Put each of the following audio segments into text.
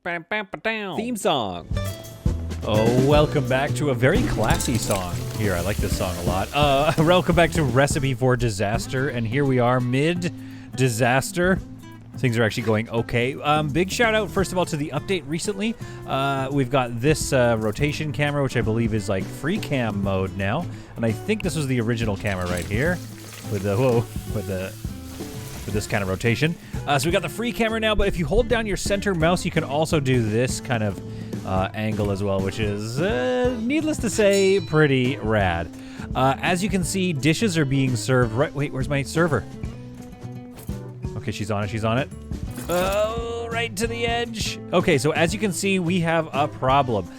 Theme song. Oh, welcome back to a very classy song. Here, I like this song a lot. Welcome back to Recipe for Disaster, and here we are mid-disaster. Things are actually going okay. Big shout out, first of all, to the update recently. We've got this rotation camera, which I believe is like free cam mode now, and I think this was the original camera right here with this kind of rotation. So we got the free camera now, but if you hold down your center mouse, you can also do this kind of angle as well, which is, needless to say, pretty rad. As you can see, dishes are being served right... Wait, where's my server? Okay, she's on it. Oh, right to the edge. Okay, so as you can see, we have a problem.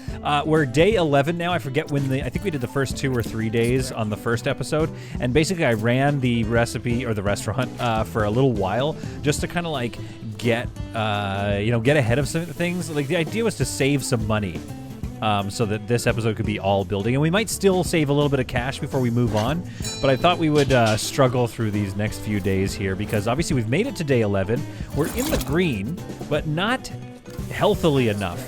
We're day 11 now. I forget when I think we did the first 2 or 3 days on the first episode. And basically, I ran the recipe, or the restaurant, for a little while, just to kind of like get ahead of some things. Like, the idea was to save some money. So that this episode could be all building. And we might still save a little bit of cash before we move on. But I thought we would struggle through these next few days here because obviously we've made it to day 11. We're in the green, but not healthily enough.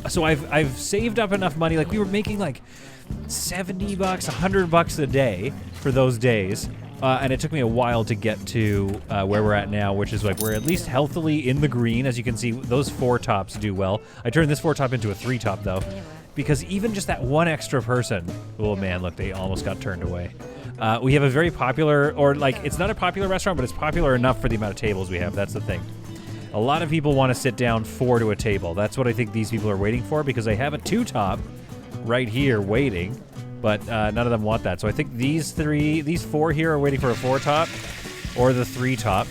So I've saved up enough money. Like, we were making like $70, $100 a day for those days. And it took me a while to get to where we're at now, which is like we're at least healthily in the green. As you can see, those 4 tops do well. I turned this 4 top into a 3 top though, because even just that one extra person, oh man, look, they almost got turned away. We have a very popular, or like it's not a popular restaurant, but it's popular enough for the amount of tables we have. That's the thing. A lot of people want to sit down 4 to a table. That's what I think these people are waiting for, because they have a 2 top right here waiting. But none of them want that. So I think these 4 here are waiting for a 4 top or the 3 top,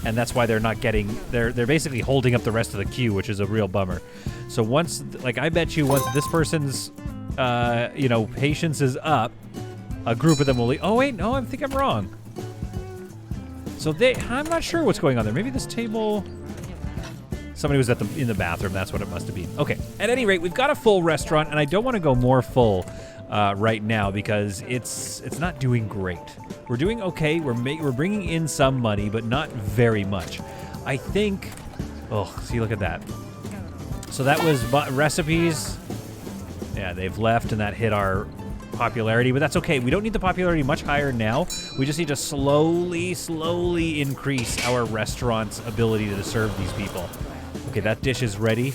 and that's why they're not getting. They're basically holding up the rest of the queue, which is a real bummer. So once, like, I bet you once this person's, patience is up, a group of them will leave. Oh wait, no, I think I'm wrong. So I'm not sure what's going on there. Maybe this table. Somebody was in the bathroom. That's what it must have been. Okay. At any rate, we've got a full restaurant, and I don't want to go more full. Right now because it's not doing great. We're doing okay. We're bringing in some money, but not very much. I think. Oh, see, look at that. So that was recipes. Yeah, they've left, and that hit our popularity, but that's okay. We don't need the popularity much higher now. We just need to slowly increase our restaurant's ability to serve these people. Okay, that dish is ready.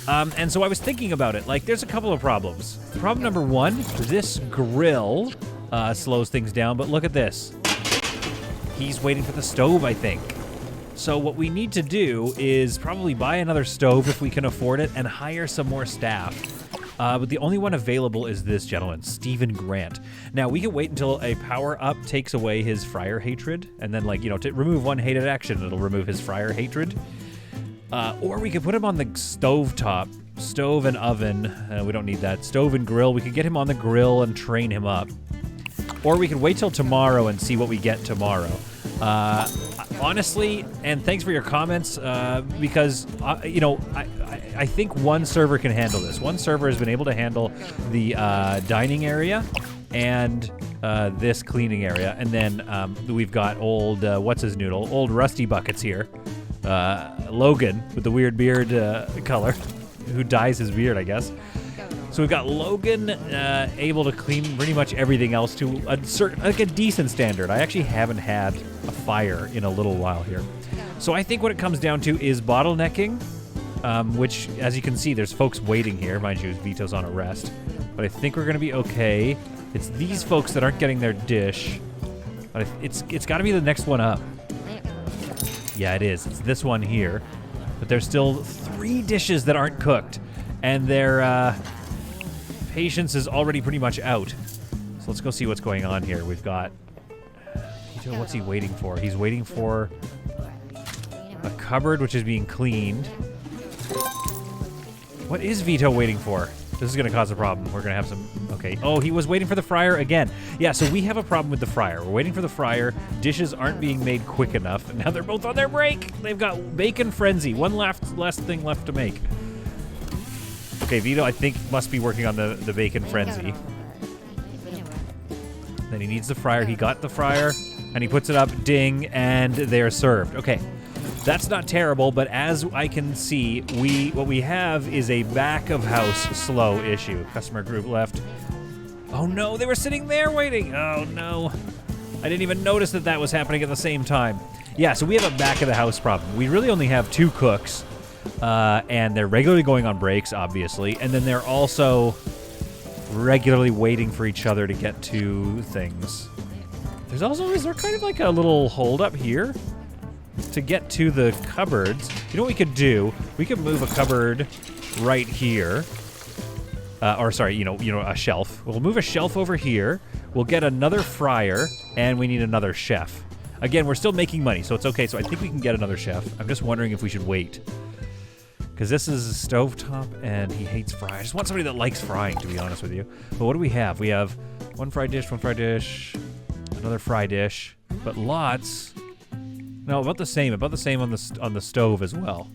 And so I was thinking about it. Like, there's a couple of problems. Problem number 1, this grill slows things down, but look at this. He's waiting for the stove, I think. So what we need to do is probably buy another stove if we can afford it and hire some more staff. But the only one available is this gentleman, Stephen Grant. Now, we can wait until a power-up takes away his fryer hatred, and then, like, to remove one hated action, it'll remove his fryer hatred. Or we could put him on the stove and oven. We don't need that. Stove and grill. We could get him on the grill and train him up. Or we could wait till tomorrow and see what we get tomorrow. Honestly, and thanks for your comments, because, I think one server can handle this. One server has been able to handle the dining area and this cleaning area. And then we've got old, old Rusty Buckets here. Logan with the weird beard color, who dyes his beard, I guess. So we've got Logan able to clean pretty much everything else to a decent standard. I actually haven't had a fire in a little while here. So I think what it comes down to is bottlenecking, which, as you can see, there's folks waiting here. Mind you, Vito's on a rest. But I think we're going to be okay. It's these folks that aren't getting their dish. But it's got to be the next one up. Yeah, it is. It's this one here. But there's still 3 dishes that aren't cooked. And their patience is already pretty much out. So let's go see what's going on here. We've got... What's he waiting for? He's waiting for a cupboard which is being cleaned. What is Vito waiting for? This is going to cause a problem. We're going to have some... Okay. Oh, he was waiting for the fryer again. Yeah, so we have a problem with the fryer. We're waiting for the fryer. Dishes aren't being made quick enough. And now they're both on their break. They've got bacon frenzy. One last thing left to make. Okay, Vito, I think, must be working on the bacon frenzy. Then he needs the fryer. He got the fryer. And he puts it up. Ding. And they're served. Okay. That's not terrible, but as I can see, what we have is a back of house slow issue. Customer group left. Oh no, they were sitting there waiting. Oh no. I didn't even notice that that was happening at the same time. Yeah, so we have a back of the house problem. We really only have 2 cooks, and they're regularly going on breaks, obviously, and then they're also regularly waiting for each other to get to things. There's also, is there kind of like a little hold up here to get to the cupboards? You know what we could do? We could move a cupboard right here. Or sorry, you know, a shelf. We'll move a shelf over here. We'll get another fryer, and we need another chef. Again, we're still making money, so it's okay. So I think we can get another chef. I'm just wondering if we should wait. Because this is a stovetop, and he hates fry. I just want somebody that likes frying, to be honest with you. But what do we have? We have one fried dish, another fry dish, but lots. No, about the same on the stove as well.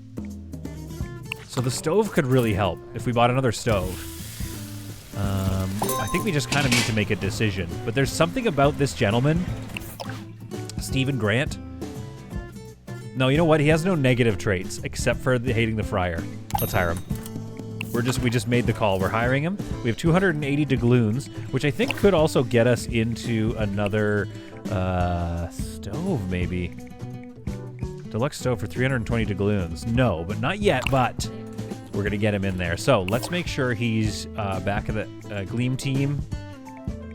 So the stove could really help if we bought another stove. I think we just kind of need to make a decision. But there's something about this gentleman, Stephen Grant. No, you know what? He has no negative traits except for hating the fryer. Let's hire him. We just made the call. We're hiring him. We have 280 doubloons, which I think could also get us into another stove, maybe. Deluxe stove for 320 doubloons. No, but not yet, but we're going to get him in there. So let's make sure he's back of the Gleam team.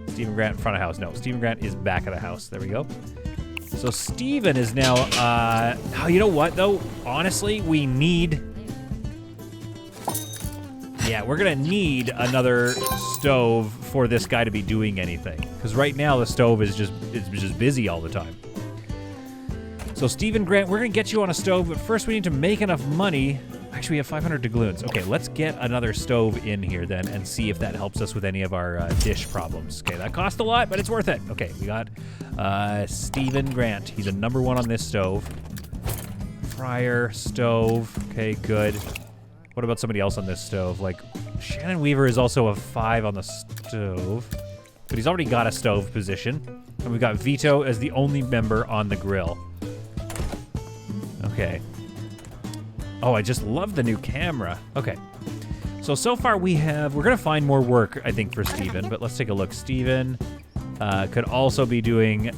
Stephen Grant, front of house. No, Stephen Grant is back of the house. There we go. So Stephen is now, oh, you know what, though? Honestly, we need... Yeah, we're going to need another stove for this guy to be doing anything. Because right now, the stove is just busy all the time. So Stephen Grant, we're going to get you on a stove, but first we need to make enough money. Actually, we have 500 doubloons. Okay, let's get another stove in here then and see if that helps us with any of our dish problems. Okay, that cost a lot, but it's worth it. Okay, we got Stephen Grant. He's a number 1 on this stove. Fryer, stove. Okay, good. What about somebody else on this stove? Like, Shannon Weaver is also a 5 on the stove, but he's already got a stove position. And we've got Vito as the only member on the grill. Okay. Oh, I just love the new camera. Okay. So far we're going to find more work, I think, for Steven, but let's take a look. Steven could also be doing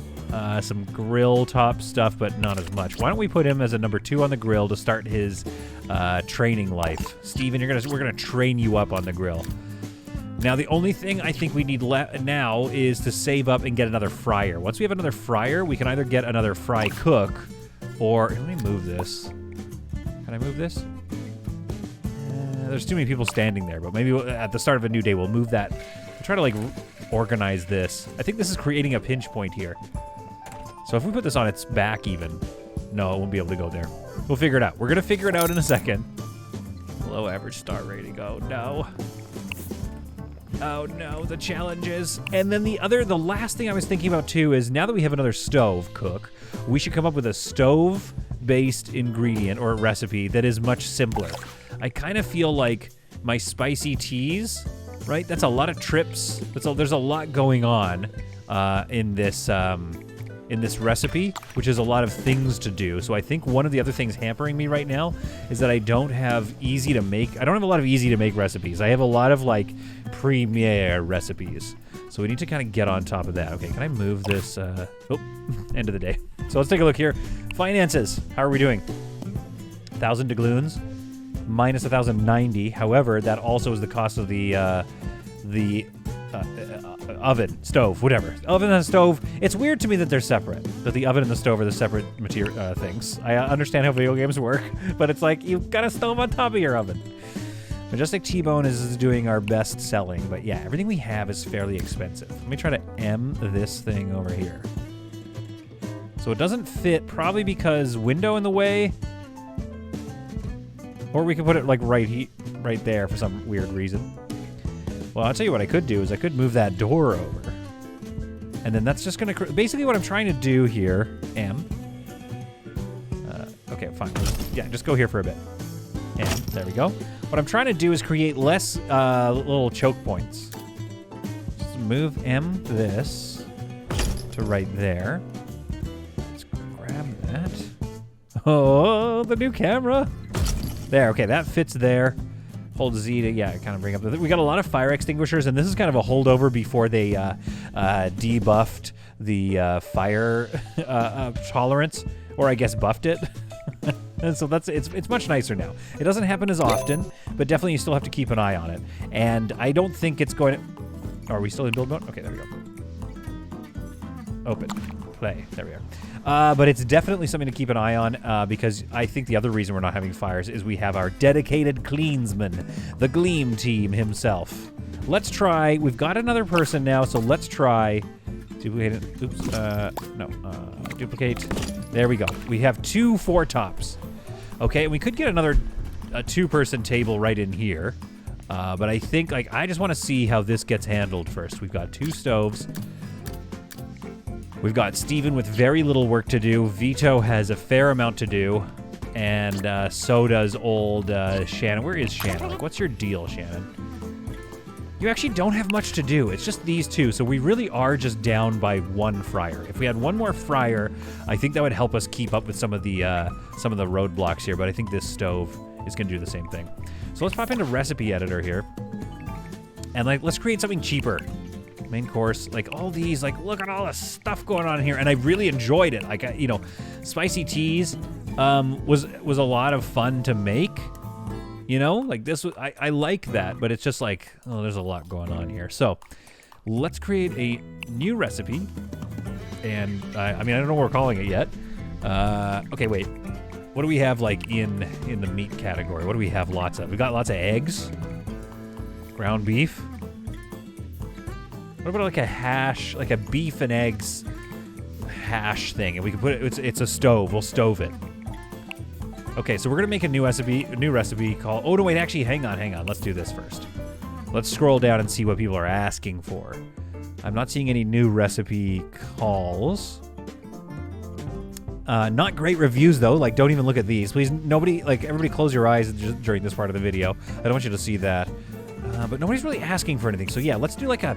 some grill top stuff, but not as much. Why don't we put him as a number 2 on the grill to start his training life? Steven, we're going to train you up on the grill. Now, the only thing I think we need now is to save up and get another fryer. Once we have another fryer, we can either get another fry cook, or... Let me move this. Can I move this? There's too many people standing there, but maybe at the start of a new day, we'll move that. We'll try to, like, organize this. I think this is creating a pinch point here. So if we put this on its back even... No, it won't be able to go there. We'll figure it out. We're going to figure it out in a second. Low average star rating. Oh, no. Oh, no, the challenges. And then the last thing I was thinking about, too, is now that we have another stove cook, we should come up with a stove-based ingredient or recipe that is much simpler. I kind of feel like my spicy teas, right? That's a lot of trips. There's a lot going on in this recipe, which is a lot of things to do. So I think one of the other things hampering me right now is that I don't have a lot of easy to make recipes. I have a lot of like premier recipes. So we need to kind of get on top of that. Okay, can I move this? End of the day. So let's take a look here. Finances. How are we doing? 1,000 doubloons. Minus 1,090. However, that also is the cost of the oven, stove, whatever. Oven and stove. It's weird to me that they're separate. That the oven and the stove are the separate material things. I understand how video games work, but it's like you've got a stove on top of your oven. Majestic T-Bone is doing our best selling, but yeah, everything we have is fairly expensive. Let me try to M this thing over here. So it doesn't fit, probably because window in the way. Or we can put it like right there for some weird reason. Well, I'll tell you what I could do is I could move that door over. And then that's just going to... Basically what I'm trying to do here... M. Okay, fine. Yeah, just go here for a bit. M. There we go. What I'm trying to do is create less little choke points. Just move M this to right there. Let's grab that. Oh, the new camera. There, okay, that fits there. Hold Z to, yeah, kind of bring up the... We got a lot of fire extinguishers, and this is kind of a holdover before they debuffed the fire tolerance, or I guess buffed it. And so it's much nicer now. It doesn't happen as often, but definitely you still have to keep an eye on it. And I don't think it's going to... Are we still in build mode? Okay, there we go. Open. Play. There we are. But it's definitely something to keep an eye on because I think the other reason we're not having fires is we have our dedicated cleansman, the Gleam team himself. Let's try... We've got another person now, so let's try... Duplicate it. Oops. No. Duplicate. There we go. We have 2 4 tops. Okay, we could get another 2-person table right in here. But I think, like, I just want to see how this gets handled first. We've got 2 stoves. We've got Steven with very little work to do. Vito has a fair amount to do. And so does old Shannon. Where is Shannon? Like, what's your deal, Shannon? You actually don't have much to do. It's just these 2, so we really are just down by 1 fryer. If we had 1 more fryer, I think that would help us keep up with some of the roadblocks here, but I think this stove is going to do the same thing. So let's pop into recipe editor here. And, like, let's create something cheaper. Main course, like, all these, like, look at all the stuff going on here, and I really enjoyed it. Like, you know, spicy teas was a lot of fun to make. You know, like this, I like that, but it's just like, oh, there's a lot going on here. So let's create a new recipe. And I mean, I don't know what we're calling it yet. Okay, wait. What do we have like in the meat category? What do we have lots of? We got lots of eggs, ground beef. What about like a hash, like a beef and eggs hash thing? And we can put it, it's a stove. We'll stove it. Okay, so we're gonna make a new recipe called... Oh, no, wait, actually, hang on. Let's do this first. Let's scroll down and see what people are asking for. I'm not seeing any new recipe calls. Not great reviews, though. Like, don't even look at these. Please, nobody... Like, everybody close your eyes during this part of the video. I don't want you to see that. But nobody's really asking for anything. So, yeah, let's do, like, a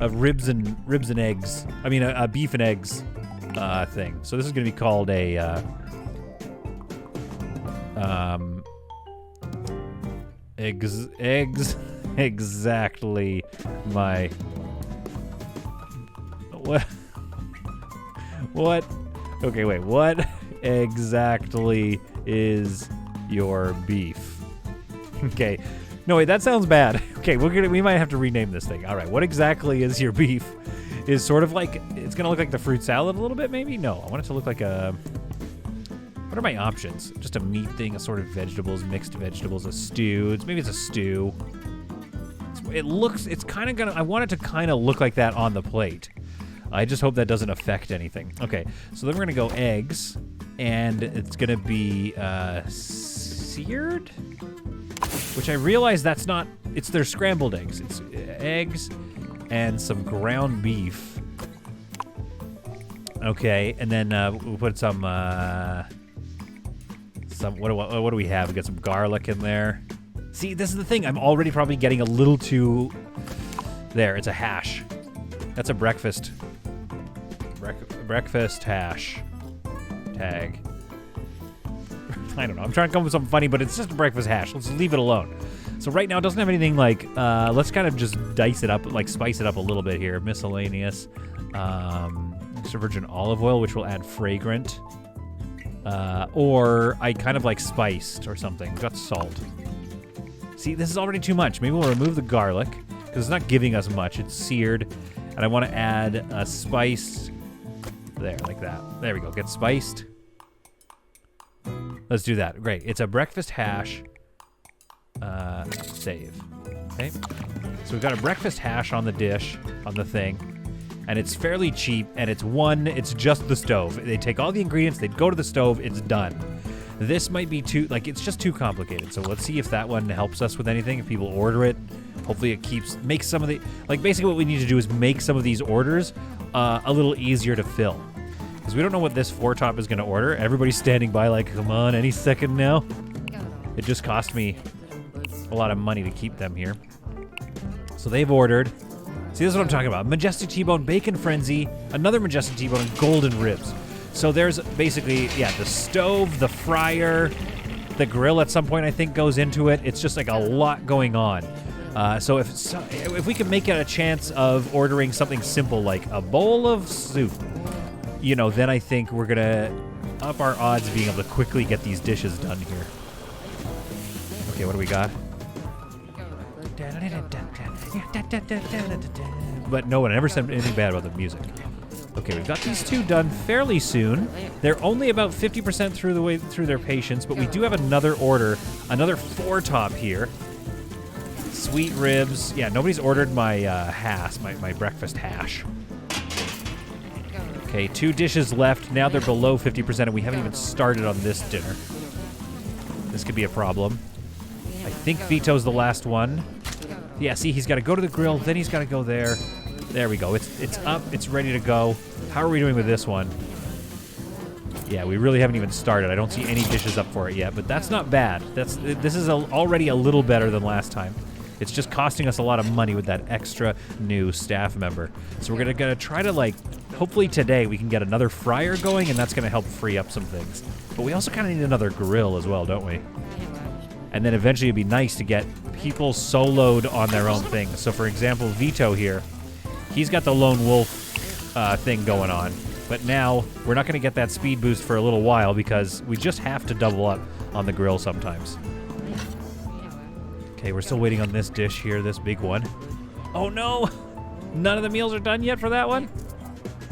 ribs and eggs... I mean, a beef and eggs thing. So this is gonna be called a... eggs exactly my what okay, wait, what exactly is your beef? Okay, no, wait, that sounds bad. Okay, we might have to rename this thing. All right, what exactly is your beef is sort of like, it's gonna look like the fruit salad a little bit, maybe. No, I want it to look like a... What are my options? Just a meat thing, a sort of vegetables, mixed vegetables, a stew. Maybe it's a stew. It's kind of gonna, I want it to kind of look like that on the plate. I just hope that doesn't affect anything. Okay, so then we're gonna go eggs, and it's gonna be seared? Which I realize that's not, they're scrambled eggs. It's eggs and some ground beef. Okay, and then we'll put some what do we have? We got some garlic in there. See, this is the thing. I'm already probably getting a little too... There, it's a hash. That's a breakfast. Breakfast hash. Tag. I don't know. I'm trying to come up with something funny, but it's just a breakfast hash. Let's leave it alone. So right now, it doesn't have anything like... let's kind of just dice it up, like spice it up a little bit here. Miscellaneous. Extra virgin olive oil, which will add fragrant. Or I kind of like spiced or something. We've got salt. See, this is already too much. Maybe we'll remove the garlic, because it's not giving us much. It's seared, and I want to add a spiced... There, like that. There we go. Get spiced. Let's do that. Great. It's a breakfast hash. Save. Okay. So we've got a breakfast hash on the dish, on the thing. And it's fairly cheap, and it's just the stove. They take all the ingredients, they go to the stove, it's done. This might be too, like, it's just too complicated. So let's see if that one helps us with anything, if people order it. Hopefully it makes some of the, like, basically what we need to do is make some of these orders a little easier to fill. Because we don't know what this 4-top is going to order. Everybody's standing by like, come on, any second now. It just cost me a lot of money to keep them here. So they've ordered... See, this is what I'm talking about. Majestic T-bone, bacon frenzy, another majestic T-bone, and golden ribs. So there's basically, yeah, the stove, the fryer, the grill at some point I think goes into it. It's just like a lot going on. So if we can make it a chance of ordering something simple like a bowl of soup, you know, then I think we're going to up our odds of being able to quickly get these dishes done here. Okay, what do we got? But no one ever said anything bad about the music. Okay, we've got these two done fairly soon. They're only about 50% through the way through their patience, but we do have another order, another 4-top here. Sweet ribs. Yeah, nobody's ordered my hash, my breakfast hash. Okay, 2 dishes left. Now they're below 50%, and we haven't even started on this dinner. This could be a problem. I think Vito's the last one. Yeah, see, he's got to go to the grill, then he's got to go there. There we go. It's up. It's ready to go. How are we doing with this one? Yeah, we really haven't even started. I don't see any dishes up for it yet, but that's not bad. This is already a little better than last time. It's just costing us a lot of money with that extra new staff member. So we're gonna try to, like, hopefully today we can get another fryer going, and that's gonna help free up some things. But we also kind of need another grill as well, don't we? And then eventually it'd be nice to get people soloed on their own thing. So for example, Vito here, he's got the lone wolf thing going on. But now we're not gonna get that speed boost for a little while because we just have to double up on the grill sometimes. Okay, we're still waiting on this dish here, this big one. Oh no! None of the meals are done yet for that one?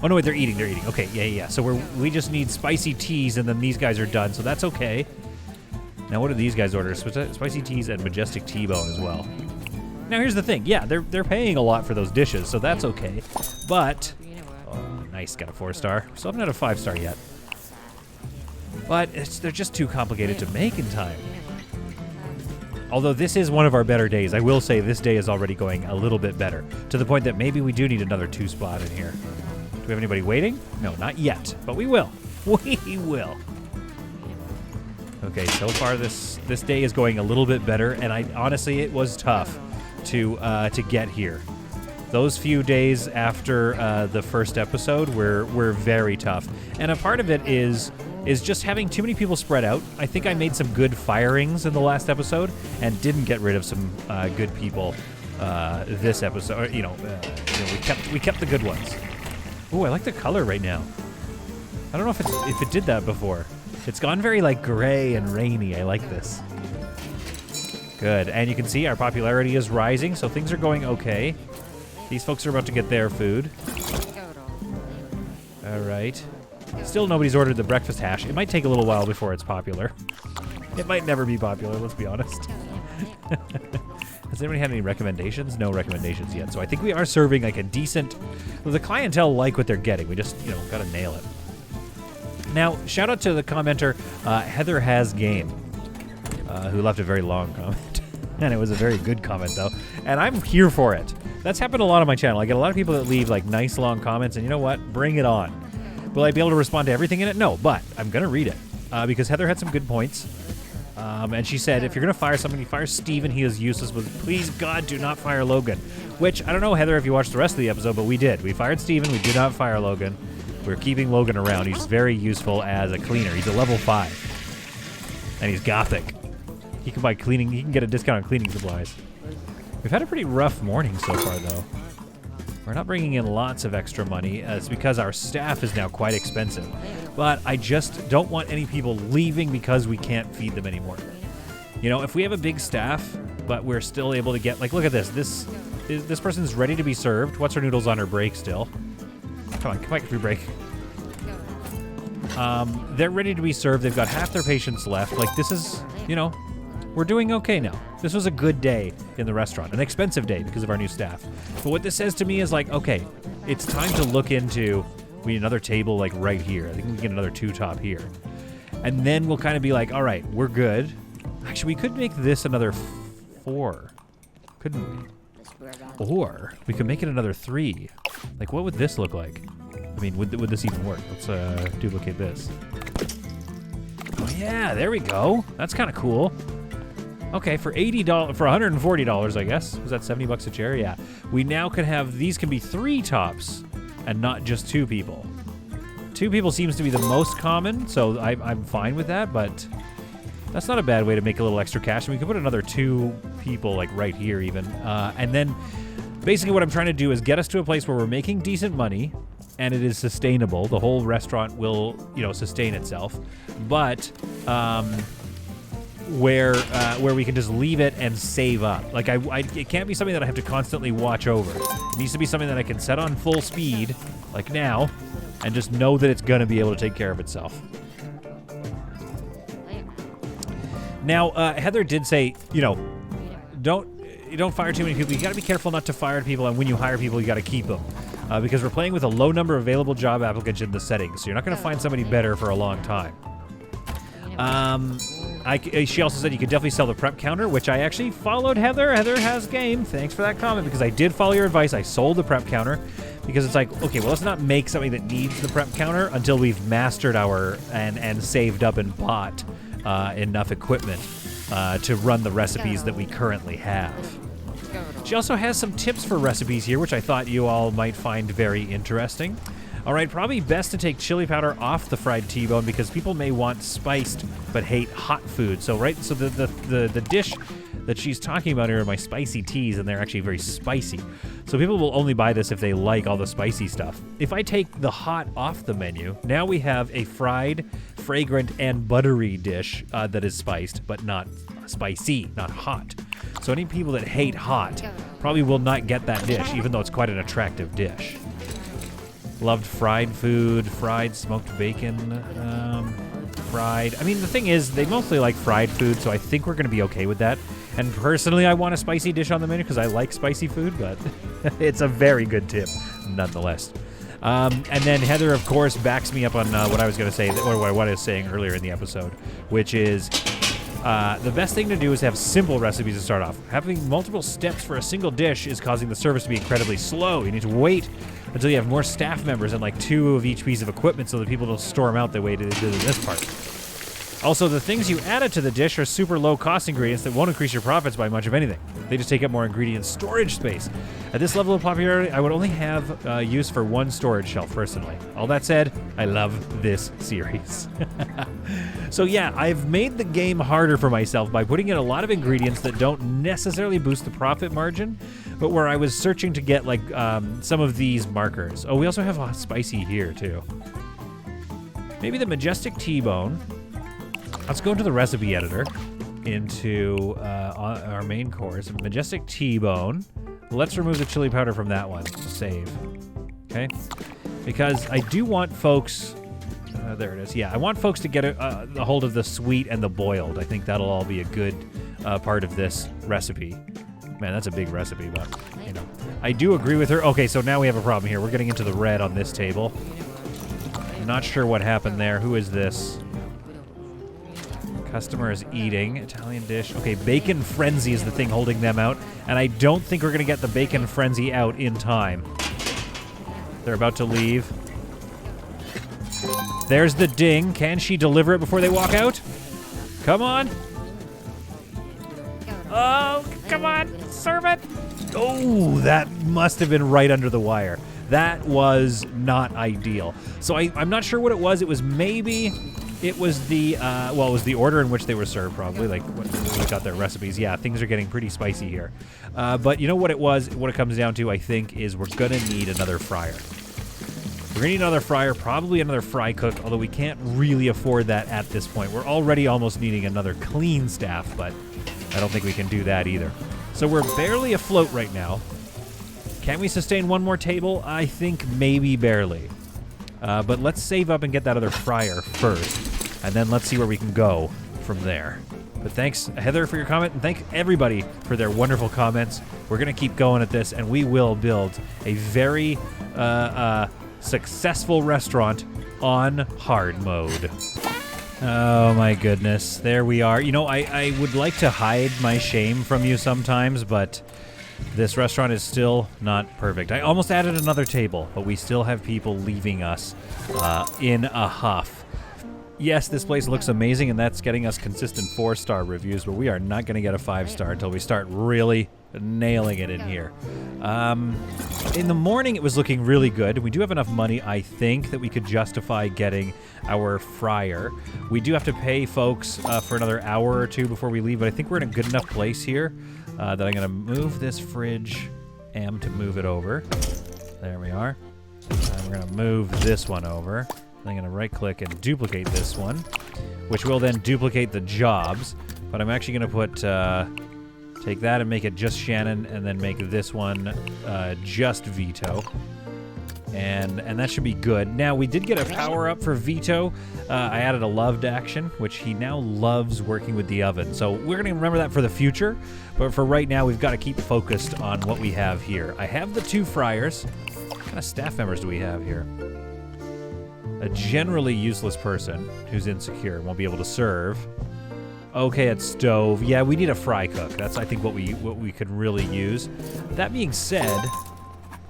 Oh no, wait, they're eating. Okay, yeah. So we just need spicy teas and then these guys are done, so that's okay. Now what do these guys order? Spicy teas and majestic T-bone as well. Now here's the thing, yeah, they're paying a lot for those dishes, so that's okay. But, oh, nice, got a 4-star. Still haven't had a 5-star yet. But they're just too complicated to make in time. Although this is one of our better days, I will say this day is already going a little bit better, to the point that maybe we do need another 2-spot in here. Do we have anybody waiting? No, not yet, but we will. We will. Okay, so far this day is going a little bit better, and honestly, it was tough to get here. Those few days after the first episode were very tough, and a part of it is just having too many people spread out. I think I made some good firings in the last episode and didn't get rid of some good people this episode. We kept the good ones. Ooh, I like the color right now. I don't know if it did that before. It's gone very like gray and rainy. I like this. Good, and you can see our popularity is rising, so things are going okay. These folks are about to get their food. All right. Still nobody's ordered the breakfast hash. It might take a little while before it's popular. It might never be popular, let's be honest. Has anybody had any recommendations? No recommendations yet. So I think we are serving like a decent... Well, the clientele like what they're getting. We just, got to nail it. Now, shout out to the commenter, Heather Has Game, who left a very long comment. And it was a very good comment, though. And I'm here for it. That's happened a lot on my channel. I get a lot of people that leave like nice long comments, and you know what? Bring it on. Will I be able to respond to everything in it? No, but I'm going to read it because Heather had some good points. And she said, if you're going to fire somebody, fire Steven. He is useless. But please, God, do not fire Logan. Which, I don't know, Heather, if you watched the rest of the episode, but we did. We fired Steven. We did not fire Logan. We're keeping Logan around. He's very useful as a cleaner. He's a level 5. And he's gothic. He can buy cleaning. He can get a discount on cleaning supplies. We've had a pretty rough morning so far, though. We're not bringing in lots of extra money. It's because our staff is now quite expensive. But I just don't want any people leaving because we can't feed them anymore. If we have a big staff, but we're still able to get... Like, look at this. This person's ready to be served. What's her noodles on her break still? Come on, free break. They're ready to be served. They've got half their patients left. Like, this is, we're doing okay now. This was a good day in the restaurant. An expensive day because of our new staff. But what this says to me is like, okay, it's time to look into, we need another table like right here. I think we can get another 2-top here. And then we'll kind of be like, all right, we're good. Actually, we could make this another 4, couldn't we? Or we could make it another 3. Like, what would this look like? I mean, would this even work? Let's duplicate this. Oh yeah, there we go. That's kind of cool. Okay, for $80, for $140, I guess. Was that $70 a chair? Yeah. We now can have, these can be 3 tops and not just 2 people. 2 people seems to be the most common, so I'm fine with that, but that's not a bad way to make a little extra cash. And we could put another 2 people, like, right here even. And then basically what I'm trying to do is get us to a place where we're making decent money and it is sustainable. The whole restaurant will, you know, sustain itself. But where we can just leave it and save up. Like, it can't be something that I have to constantly watch over. It needs to be something that I can set on full speed, like now, and just know that it's going to be able to take care of itself. Now, Heather did say, you know, don't fire too many people. You got to be careful not to fire people, and when you hire people, you got to keep them. Because we're playing with a low number of available job applicants in the settings, so you're not going to find somebody better for a long time. She also said you could definitely sell the prep counter, which I actually followed Heather. Heather has game. Thanks for that comment, because I did follow your advice. I sold the prep counter because it's like, okay, well, let's not make something that needs the prep counter until we've mastered our and saved up and bought enough equipment to run the recipes that we currently have. She also has some tips for recipes here, which I thought you all might find very interesting. All right, probably best to take chili powder off the fried T-bone because people may want spiced but hate hot food. So the dish that she's talking about here are my spicy teas, and they're actually very spicy. So people will only buy this if they like all the spicy stuff. If I take the hot off the menu, now we have a fried, fragrant, and buttery dish that is spiced but not spicy, not hot. So any people that hate hot probably will not get that dish, even though it's quite an attractive dish. Loved fried food, fried smoked bacon, fried. I mean, the thing is, they mostly like fried food, so I think we're going to be okay with that. And personally, I want a spicy dish on the menu because I like spicy food, but it's a very good tip, nonetheless. And then Heather, of course, backs me up on what I was going to say, or what I was saying earlier in the episode, which is the best thing to do is have simple recipes to start off. Having multiple steps for a single dish is causing the service to be incredibly slow. You need to wait until you have more staff members and like 2 of each piece of equipment so that people don't storm out the way to this part. Also, the things you added to the dish are super low-cost ingredients that won't increase your profits by much of anything. They just take up more ingredient storage space. At this level of popularity, I would only have use for 1 storage shelf, personally. All that said, I love this series. So yeah, I've made the game harder for myself by putting in a lot of ingredients that don't necessarily boost the profit margin, but where I was searching to get like some of these markers. Oh, we also have a spicy here, too. Maybe the majestic T-bone. Let's go into the recipe editor, into our main course. Majestic T-bone. Let's remove the chili powder from that one to save. Okay? Because I do want folks... there it is. Yeah, I want folks to get a hold of the sweet and the boiled. I think that'll all be a good part of this recipe. Man, that's a big recipe, but, you know. I do agree with her. Okay, so now we have a problem here. We're getting into the red on this table. Not sure what happened there. Who is this? Customer is eating. Italian dish. Okay, Bacon Frenzy is the thing holding them out, and I don't think we're going to get the Bacon Frenzy out in time. They're about to leave. There's the ding. Can she deliver it before they walk out? Come on. Oh, come on. Serve it. Oh, that must have been right under the wire. That was not ideal. So I'm not sure what it was. It was maybe... It was the, well, it was the order in which they were served, probably, like, when we got their recipes. Yeah, things are getting pretty spicy here. But you know what it was, what it comes down to, I think, is we're going to need another fryer. We're going to need another fryer, probably another fry cook, although we can't really afford that at this point. We're already almost needing another clean staff, but I don't think we can do that either. So we're barely afloat right now. Can we sustain 1 more table? I think maybe barely. But let's save up and get that other fryer first, and then let's see where we can go from there. But thanks, Heather, for your comment, and thank everybody for their wonderful comments. We're going to keep going at this, and we will build a very successful restaurant on hard mode. Oh, my goodness. There we are. You know, I would like to hide my shame from you sometimes, but... this restaurant is still not perfect. I almost added another table, but we still have people leaving us in a huff. Yes, this place looks amazing, and that's getting us consistent 4-star reviews, but we are not going to get a 5-star until we start really nailing it in here. In the morning, it was looking really good. We do have enough money, I think, that we could justify getting our fryer. We do have to pay folks for another hour or two before we leave, but I think we're in a good enough place here that I'm going to move this fridge to move it over. There we are. And we're going to move this one over. I'm going to right-click and duplicate this one, which will then duplicate the jobs. But I'm actually going to put, take that and make it just Shannon, and then make this one just Vito. And that should be good. Now, we did get a power-up for Vito. I added a loved action, which he now loves working with the oven. So we're going to remember that for the future. But for right now, we've got to keep focused on what we have here. I have the 2 fryers. What kind of staff members do we have here? A generally useless person who's insecure, won't be able to serve. Okay, at stove. Yeah, we need a fry cook. That's, I think, what we could really use. That being said,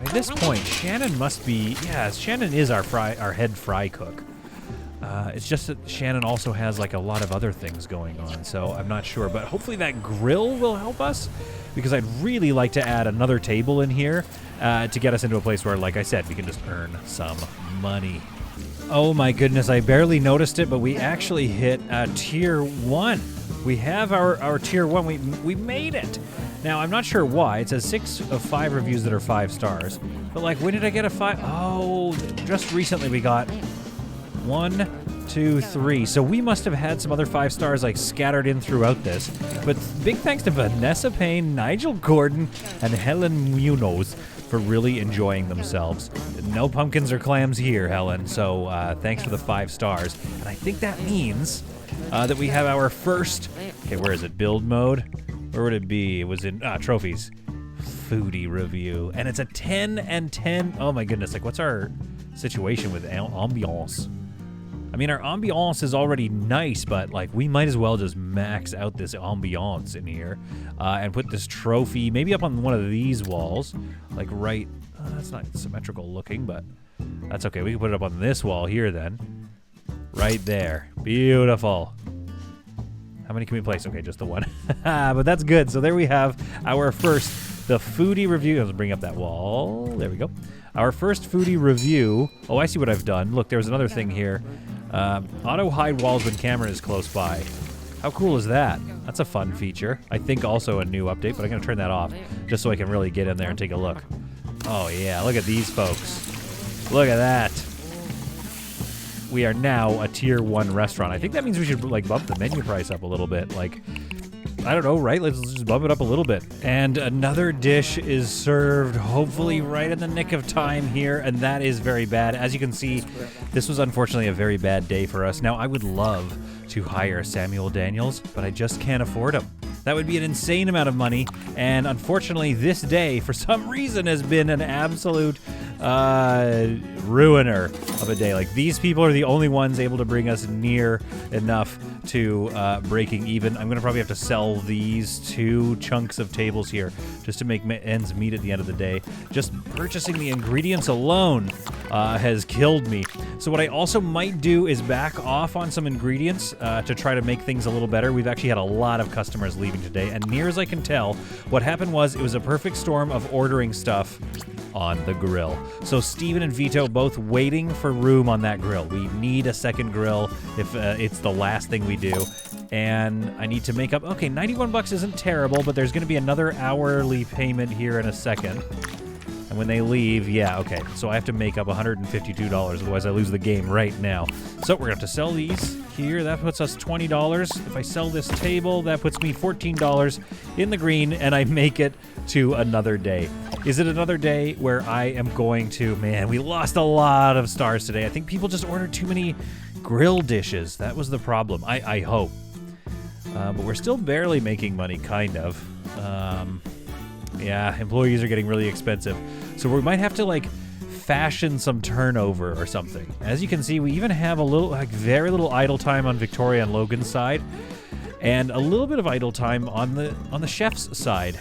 by this point, Shannon must be... Yeah, Shannon is our head fry cook. It's just that Shannon also has, like, a lot of other things going on, so I'm not sure. But hopefully that grill will help us, because I'd really like to add another table in here to get us into a place where, like I said, we can just earn some money. Oh my goodness, I barely noticed it, but we actually hit tier 1. We have our tier 1. We made it. Now, I'm not sure why. It says 6 of 5 reviews that are 5 stars. But, like, when did I get a 5? Oh, just recently we got 1, 2, 3. So we must have had some other 5 stars, like, scattered in throughout this. But big thanks to Vanessa Payne, Nigel Gordon, and Helen Munoz for really enjoying themselves. No pumpkins or clams here, Helen. So thanks for the 5 stars. And I think that means that we have our first... Okay, where is it? Build mode? Where would it be? It was in trophies. Foodie review. And it's a 10 and 10. Oh my goodness. Like, what's our situation with ambiance? I mean, our ambiance is already nice, but, like, we might as well just max out this ambiance in here and put this trophy maybe up on one of these walls. Like, right... that's not symmetrical looking, but that's okay. We can put it up on this wall here, then. Right there. Beautiful. How many can we place? Okay, just the one. But that's good. So there we have our first, the foodie review. Let's bring up that wall. There we go. Our first foodie review. Oh, I see what I've done. Look, there's another thing here. Auto hide walls when camera is close by. How cool is that? That's a fun feature. I think also a new update, but I'm going to turn that off just so I can really get in there and take a look. Oh, yeah. Look at these folks. Look at that. We are now a tier 1 restaurant. I think that means we should, like, bump the menu price up a little bit. Like, I don't know, right? Let's just bump it up a little bit. And another dish is served, hopefully right in the nick of time here, and that is very bad. As you can see, this was unfortunately a very bad day for us. Now, I would love to hire Samuel Daniels, but I just can't afford him. That would be an insane amount of money, and unfortunately this day, for some reason, has been an absolute ruiner of a day. Like, these people are the only ones able to bring us near enough to breaking even. I'm going to probably have to sell these 2 chunks of tables here just to make ends meet at the end of the day. Just purchasing the ingredients alone has killed me. So what I also might do is back off on some ingredients to try to make things a little better. We've actually had a lot of customers leaving today, and near as I can tell, what happened was it was a perfect storm of ordering stuff on the grill. So Steven and Vito both waiting for room on that grill. We need a second grill if it's the last thing we do. And I need to make up... Okay, 91 bucks isn't terrible, but there's going to be another hourly payment here in a second. And when they leave, yeah, okay. So I have to make up $152, otherwise I lose the game right now. So we're going to have to sell these here. That puts us $20. If I sell this table, that puts me $14 in the green, and I make it to another day. Is it another day where I am going to... Man, we lost a lot of stars today. I think people just ordered too many grill dishes. That was the problem. I hope. But we're still barely making money, kind of. Yeah, employees are getting really expensive. So we might have to, like, fashion some turnover or something. As you can see, we even have a little, like, very little idle time on Victoria and Logan's side, and a little bit of idle time on the chef's side.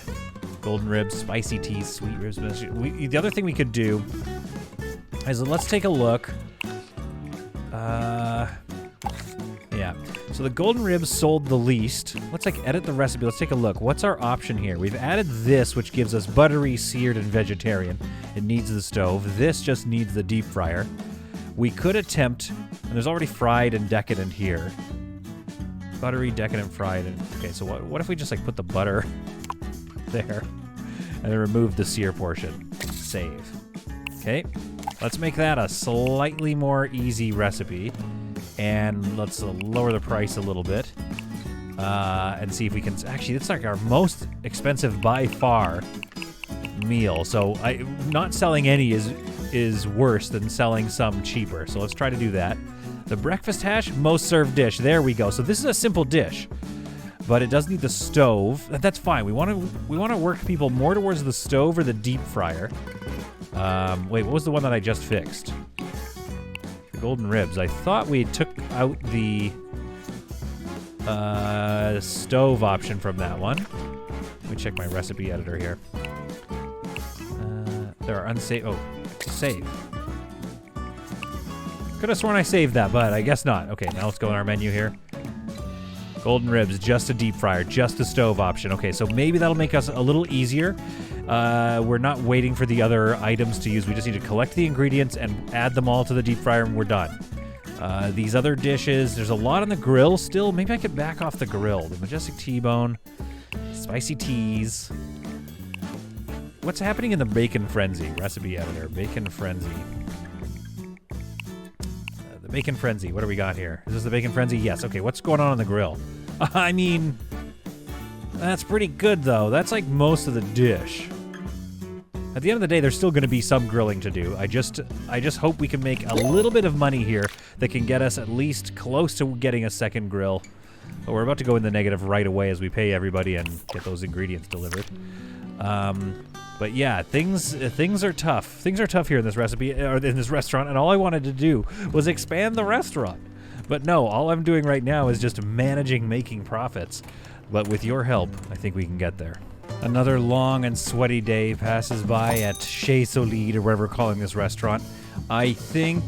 Golden ribs, spicy teas, sweet ribs. The other thing we could do is, let's take a look. Yeah. So the golden ribs sold the least. Let's like edit the recipe. Let's take a look. What's our option here? We've added this, which gives us buttery, seared, and vegetarian. It needs the stove. This just needs the deep fryer. We could attempt, and there's already fried and decadent here. Buttery, decadent, fried. And, okay, so what if we just like put the butter there and then remove the sear portion? Save. Okay, let's make that a slightly more easy recipe. And let's lower the price a little bit and see if we can... Actually, it's like our most expensive by far meal. So not selling any is worse than selling some cheaper. So let's try to do that. The breakfast hash, most served dish. There we go. So this is a simple dish, but it does need the stove. That's fine. We want to work people more towards the stove or the deep fryer. Wait, what was the one that I just fixed? Golden ribs. I thought we took out the stove option from that one. Let me check my recipe editor here. There are unsaved. Oh, save. Could have sworn I saved that, but I guess not. Okay, now let's go in our menu here. Golden ribs, just a deep fryer, just the stove option. Okay, so maybe that'll make us a little easier. We're not waiting for the other items to use. We just need to collect the ingredients and add them all to the deep fryer, and we're done. These other dishes, there's a lot on the grill still. Maybe I could back off the grill. The majestic T-bone, spicy teas. What's happening in the bacon frenzy? Recipe editor, bacon frenzy. The bacon frenzy, what do we got here? Is this the bacon frenzy? Yes, okay, what's going on the grill? I mean, that's pretty good, though. That's like most of the dish. At the end of the day, there's still going to be some grilling to do. I just hope we can make a little bit of money here that can get us at least close to getting a second grill. But we're about to go in the negative right away as we pay everybody and get those ingredients delivered. But yeah, things are tough. Things are tough here in this recipe, or in this restaurant, and all I wanted to do was expand the restaurant. But no, all I'm doing right now is just managing making profits. But with your help, I think we can get there. Another long and sweaty day passes by at Chez Solide, or whatever we're calling this restaurant. I think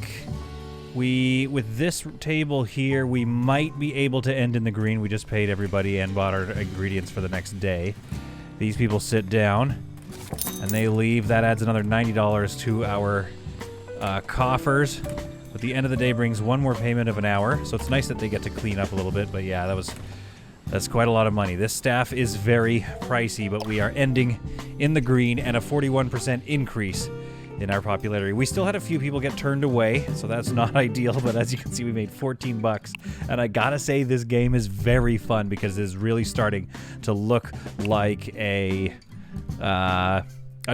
with this table here, we might be able to end in the green. We just paid everybody and bought our ingredients for the next day. These people sit down and they leave. That adds another $90 to our coffers. But the end of the day brings one more payment of an hour. So it's nice that they get to clean up a little bit. But yeah, that's quite a lot of money. This staff is very pricey, but we are ending in the green and a 41% increase in our popularity. We still had a few people get turned away, so that's not ideal, but as you can see, we made 14 bucks. And I gotta say, this game is very fun because it is really starting to look like a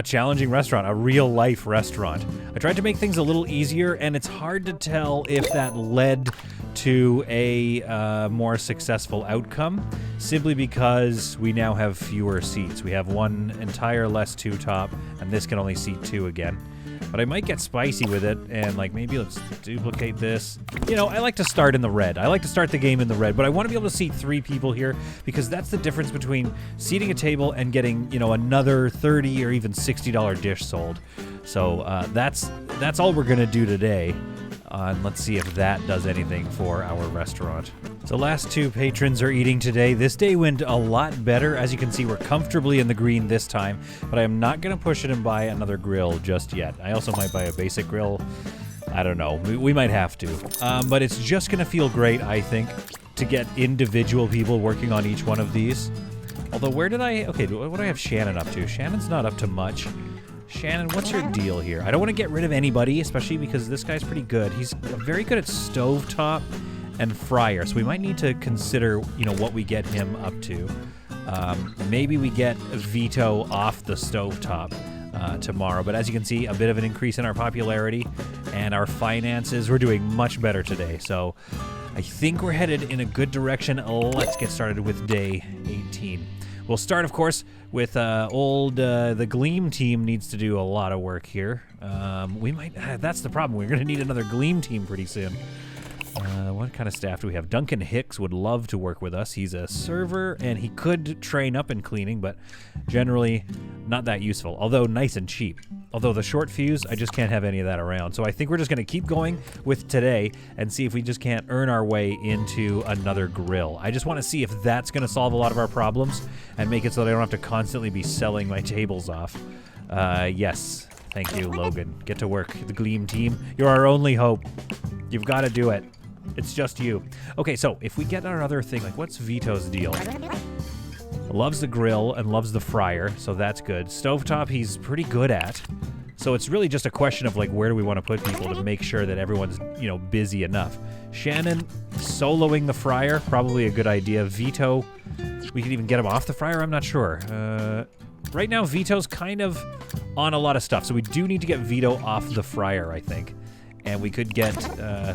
challenging restaurant, a real-life restaurant. I tried to make things a little easier, and it's hard to tell if that led to a more successful outcome, simply because we now have fewer seats. We have one entire less two top, and this can only seat two again. But I might get spicy with it, and like maybe let's duplicate this. You know, I like to start in the red. I like to start the game in the red, but I want to be able to seat 3 people here because that's the difference between seating a table and getting, you know, another $30 or even $60 dish sold. So that's all we're gonna do today. And let's see if that does anything for our restaurant. So last 2 patrons are eating today. This day went a lot better. As you can see, we're comfortably in the green this time, but I am not going to push it and buy another grill just yet. I also might buy a basic grill. I don't know. We might have to. But it's just going to feel great, I think, to get individual people working on each one of these. Although, where did I... Okay, what do I have Shannon up to? Shannon's not up to much. Shannon, what's your deal here? I don't want to get rid of anybody, especially because this guy's pretty good. He's very good at stovetop and fryer, so we might need to consider, you know, what we get him up to. Maybe we get Vito off the stovetop tomorrow, but as you can see, a bit of an increase in our popularity and our finances. We're doing much better today, so I think we're headed in a good direction. Let's get started with day 18. We'll start, of course, with the Gleam team needs to do a lot of work here. We might, that's the problem. We're going to need another Gleam team pretty soon. What kind of staff do we have? Duncan Hicks would love to work with us. He's a server, and he could train up in cleaning, but generally not that useful, although nice and cheap. Although the short fuse, I just can't have any of that around. So I think we're just going to keep going with today and see if we just can't earn our way into another grill. I just want to see if that's going to solve a lot of our problems and make it so that I don't have to constantly be selling my tables off. Yes. Thank you, Logan. Get to work. The Gleam team, you're our only hope. You've got to do it. It's just you. Okay, so if we get our other thing, like what's Vito's deal? Loves the grill and loves the fryer, so that's good. Stovetop, he's pretty good at. So it's really just a question of like where do we want to put people to make sure that everyone's, you know, busy enough. Shannon, soloing the fryer, probably a good idea. Vito, we could even get him off the fryer, I'm not sure. Right now, Vito's kind of on a lot of stuff, so we do need to get Vito off the fryer, I think. And we could get,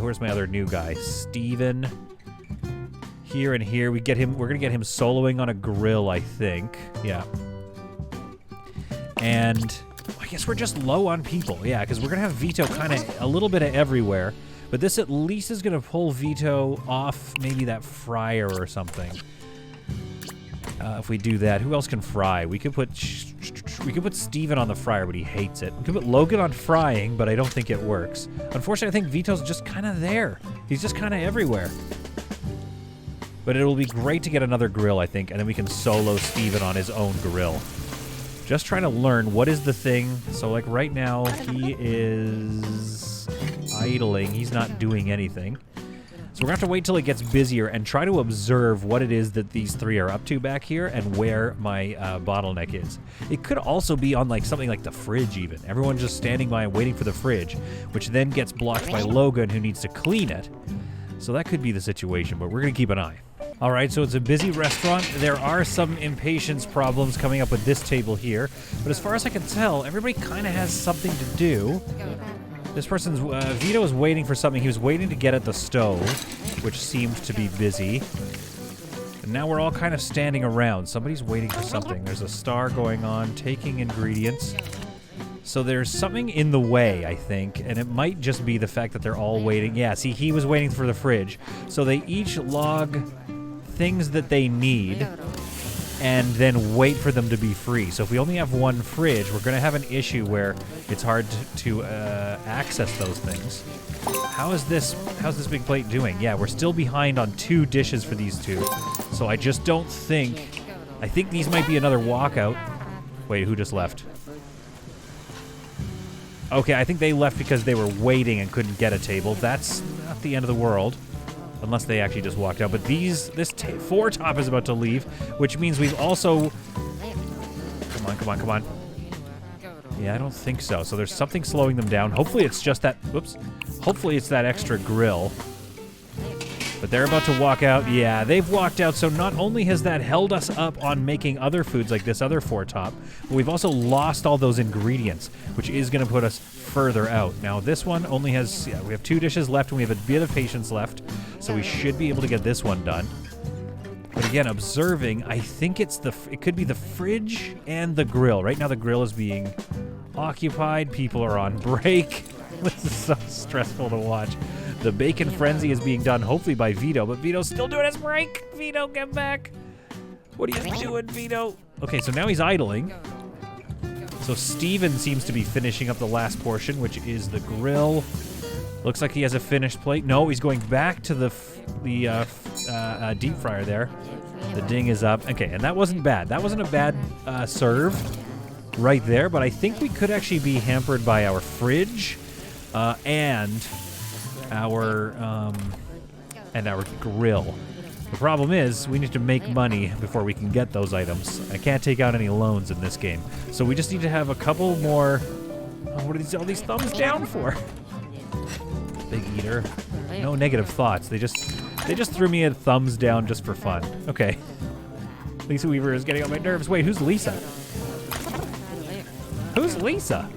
where's my other new guy? Steven. Here and here. We're gonna get him soloing on a grill, I think. Yeah. And I guess we're just low on people. Yeah, because we're gonna have Vito kind of a little bit of everywhere. But this at least is gonna pull Vito off maybe that fryer or something. If we do that, who else can fry? We could put Steven on the fryer, but he hates it. We could put Logan on frying, but I don't think it works. Unfortunately, I think Vito's just kind of there. He's just kind of everywhere. But it'll be great to get another grill, I think, and then we can solo Steven on his own grill. Just trying to learn what is the thing. So, like, right now, he is idling. He's not doing anything. So we're going to have to wait till it gets busier and try to observe what it is that these three are up to back here and where my bottleneck is. It could also be on like something like the fridge even. Everyone's just standing by and waiting for the fridge, which then gets blocked by Logan who needs to clean it. So that could be the situation, but we're going to keep an eye. All right, so it's a busy restaurant. There are some impatience problems coming up with this table here, but as far as I can tell, everybody kind of has something to do. This person's, Vito is waiting for something. He was waiting to get at the stove, which seemed to be busy. And now we're all kind of standing around. Somebody's waiting for something. There's a star going on, taking ingredients. So there's something in the way, I think, and it might just be the fact that they're all waiting. Yeah, see, he was waiting for the fridge. So they each log things that they need and then wait for them to be free. So if we only have one fridge, we're going to have an issue where it's hard to access those things. How's this big plate doing? Yeah, we're still behind on 2 dishes for these two. So I just don't think... I think these might be another walkout. Wait, who just left? Okay, I think they left because they were waiting and couldn't get a table. That's not the end of the world. Unless they actually just walked out. But this 4-top is about to leave, which means we've also... Come on. Yeah, I don't think so. So there's something slowing them down. Hopefully it's just that... Whoops. Hopefully it's that extra grill. But they're about to walk out. Yeah, they've walked out. So not only has that held us up on making other foods like this other 4-top, but we've also lost all those ingredients, which is going to put us further out. Now this one only has... Yeah, we have 2 dishes left and we have a bit of patience left. So we should be able to get this one done. But again, observing, I think it could be the fridge and the grill. Right now the grill is being occupied. People are on break. This is so stressful to watch. The bacon frenzy is being done hopefully by Vito, but Vito's still doing his break. Vito, get back. What are you doing, Vito? Okay, so now he's idling. So Steven seems to be finishing up the last portion, which is the grill. Looks like he has a finished plate. No, he's going back to the deep fryer there. The ding is up. Okay, and that wasn't bad. That wasn't a bad serve right there, but I think we could actually be hampered by our fridge and our grill. The problem is we need to make money before we can get those items. I can't take out any loans in this game, so we just need to have a couple more. Oh, what are all these thumbs down for? Big eater. No negative thoughts. They just threw me a thumbs down just for fun. Okay. Lisa Weaver is getting on my nerves. Wait, who's Lisa? Who's Lisa?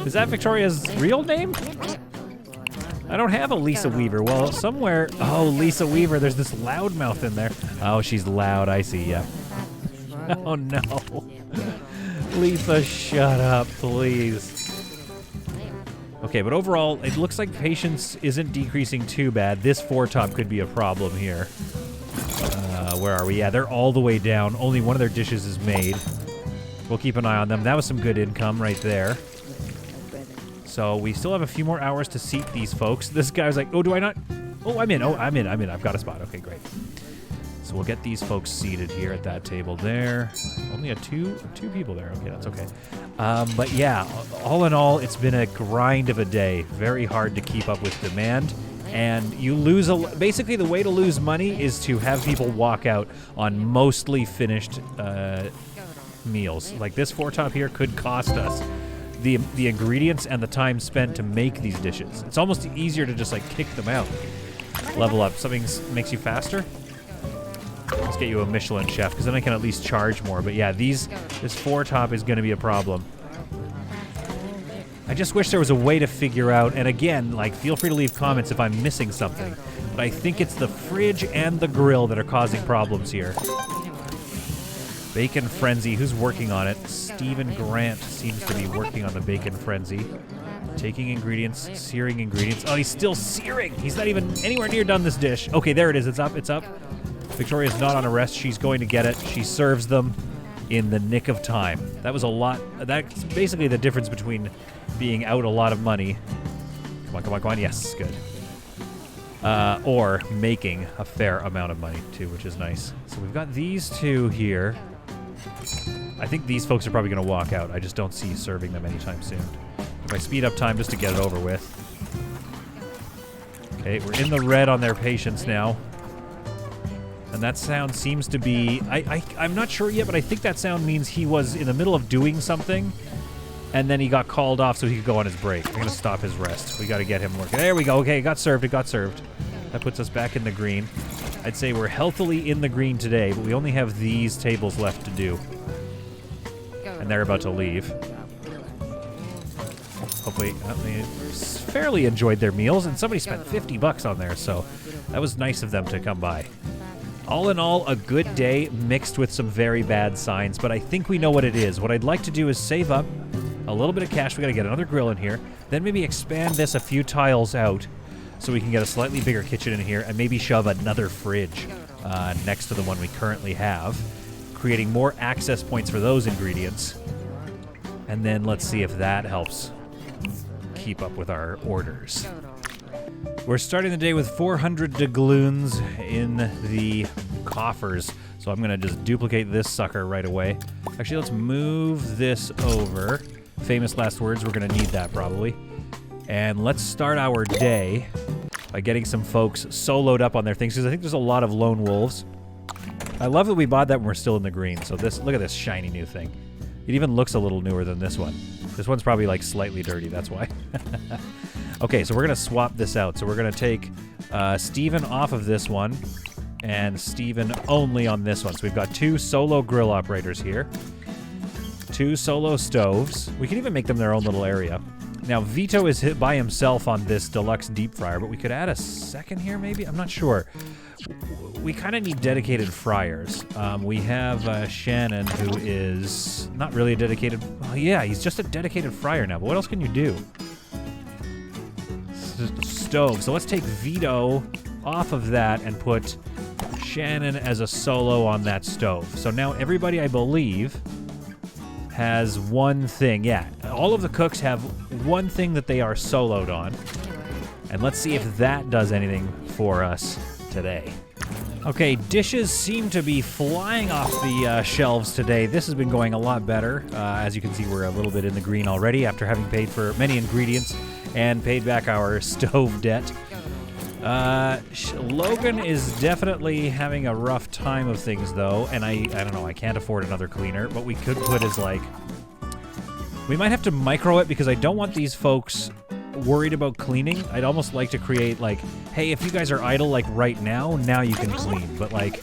Is that Victoria's real name? I don't have a Lisa Weaver. Well, somewhere... Oh, Lisa Weaver. There's this loudmouth in there. Oh, she's loud. I see, yeah. Oh, no. Lisa, shut up, please. Okay, but overall, it looks like patience isn't decreasing too bad. This 4-top could be a problem here. Where are we? Yeah, they're all the way down. Only one of their dishes is made. We'll keep an eye on them. That was some good income right there. So we still have a few more hours to seat these folks. This guy's like, oh, do I not? Oh, I'm in. Oh, I'm in. I've got a spot. Okay, great. So we'll get these folks seated here at that table there. Only two people there. Okay, that's okay. But yeah, all in all, it's been a grind of a day. Very hard to keep up with demand. And you lose basically the way to lose money is to have people walk out on mostly finished meals. Like this four top here could cost us the ingredients and the time spent to make these dishes. It's almost easier to just like kick them out. Level up. Something makes you faster? Let's get you a Michelin chef, because then I can at least charge more. But yeah, this four top is going to be a problem. I just wish there was a way to figure out, and again, like, feel free to leave comments if I'm missing something. But I think it's the fridge and the grill that are causing problems here. Bacon Frenzy, who's working on it? Stephen Grant seems to be working on the Bacon Frenzy. Taking ingredients, searing ingredients. Oh, he's still searing! He's not even anywhere near done this dish. Okay, there it is. It's up, it's up. Victoria's not on a rest. She's going to get it. She serves them in the nick of time. That was a lot. That's basically the difference between being out a lot of money. Come on, come on, come on. Yes, good. Or making a fair amount of money, too, which is nice. So we've got these two here. I think these folks are probably going to walk out. I just don't see serving them anytime soon. If I speed up time just to get it over with. Okay, we're in the red on their patience now. And that sound seems to be... I'm not sure yet, but I think that sound means he was in the middle of doing something, and then he got called off so he could go on his break. We're going to stop his rest. We got to get him working. There we go. Okay, it got served. It got served. That puts us back in the green. I'd say we're healthily in the green today, but we only have these tables left to do. And they're about to leave. Hopefully, they fairly enjoyed their meals, and somebody spent $50 on there, so that was nice of them to come by. All in all, a good day mixed with some very bad signs, but I think we know what it is. What I'd like to do is save up a little bit of cash. We got to get another grill in here, then maybe expand this a few tiles out so we can get a slightly bigger kitchen in here, and maybe shove another fridge next to the one we currently have, creating more access points for those ingredients. And then let's see if that helps keep up with our orders. We're starting the day with 400 doubloons in the coffers, so I'm going to just duplicate this sucker right away. Actually, let's move this over. Famous last words, we're going to need that probably. And let's start our day by getting some folks soloed up on their things, because I think there's a lot of lone wolves. I love that we bought that when we're still in the green, so look at this shiny new thing. It even looks a little newer than this one. This one's probably like slightly dirty, that's why. Okay, so we're going to swap this out. So we're going to take Steven off of this one and Steven only on this one. So we've got 2 solo grill operators here, 2 solo stoves. We can even make them their own little area. Now, Vito is hit by himself on this deluxe deep fryer, but we could add a second here maybe? I'm not sure. We kind of need dedicated fryers. We have Shannon, who is not really a dedicated... Well, yeah, he's just a dedicated fryer now, but what else can you do? Stove. So let's take Vito off of that and put Shannon as a solo on that stove. So now everybody, I believe, has one thing. Yeah, all of the cooks have one thing that they are soloed on. And let's see if that does anything for us today. Okay, dishes seem to be flying off the shelves today. This has been going a lot better. As you can see, we're a little bit in the green already after having paid for many ingredients and paid back our stove debt. Logan is definitely having a rough time of things, though, and I don't know, I can't afford another cleaner, but we could put as, like... We might have to micro it, because I don't want these folks worried about cleaning. I'd almost like to create, like, hey, if you guys are idle, like, right now you can clean, but, like...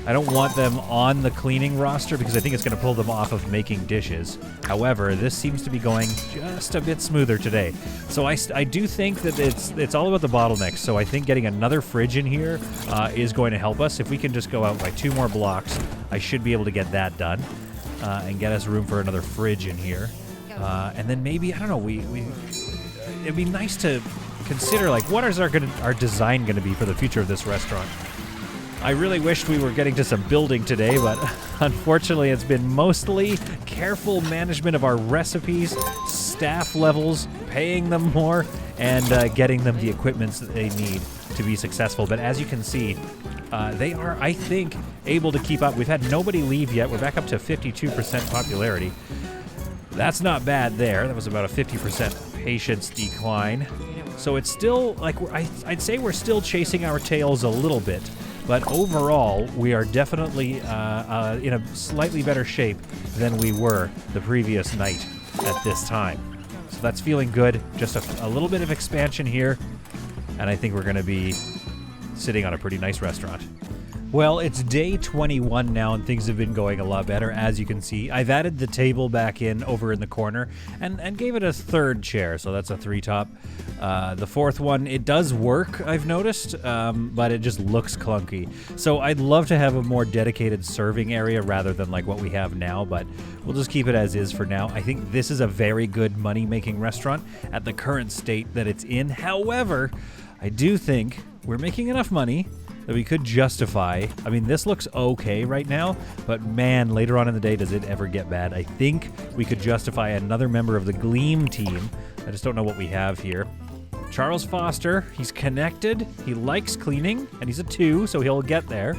I don't want them on the cleaning roster because I think it's going to pull them off of making dishes. However, this seems to be going just a bit smoother today. So I do think that it's all about the bottlenecks. So I think getting another fridge in here is going to help us. If we can just go out by 2 more blocks, I should be able to get that done and get us room for another fridge in here. And then maybe, I don't know, it'd be nice to consider, like, what is our design going to be for the future of this restaurant? I really wished we were getting to some building today, but unfortunately it's been mostly careful management of our recipes, staff levels, paying them more, and getting them the equipment that they need to be successful. But as you can see, they are, I think, able to keep up. We've had nobody leave yet. We're back up to 52% popularity. That's not bad there. That was about a 50% patience decline. So it's still, like, I'd say we're still chasing our tails a little bit. But overall, we are definitely in a slightly better shape than we were the previous night at this time. So that's feeling good. Just a little bit of expansion here. And I think we're going to be sitting on a pretty nice restaurant. Well, it's day 21 now, and things have been going a lot better, as you can see. I've added the table back in over in the corner and gave it a third chair, so that's a 3-top. The fourth one, it does work, I've noticed, but it just looks clunky. So I'd love to have a more dedicated serving area rather than like what we have now, but we'll just keep it as is for now. I think this is a very good money-making restaurant at the current state that it's in. However, I do think we're making enough money that we could justify. I mean, this looks okay right now, but man, later on in the day, does it ever get bad. I think we could justify another member of the Gleam team. I just don't know what we have here. Charles Foster, he's connected, he likes cleaning, and he's a 2, so he'll get there.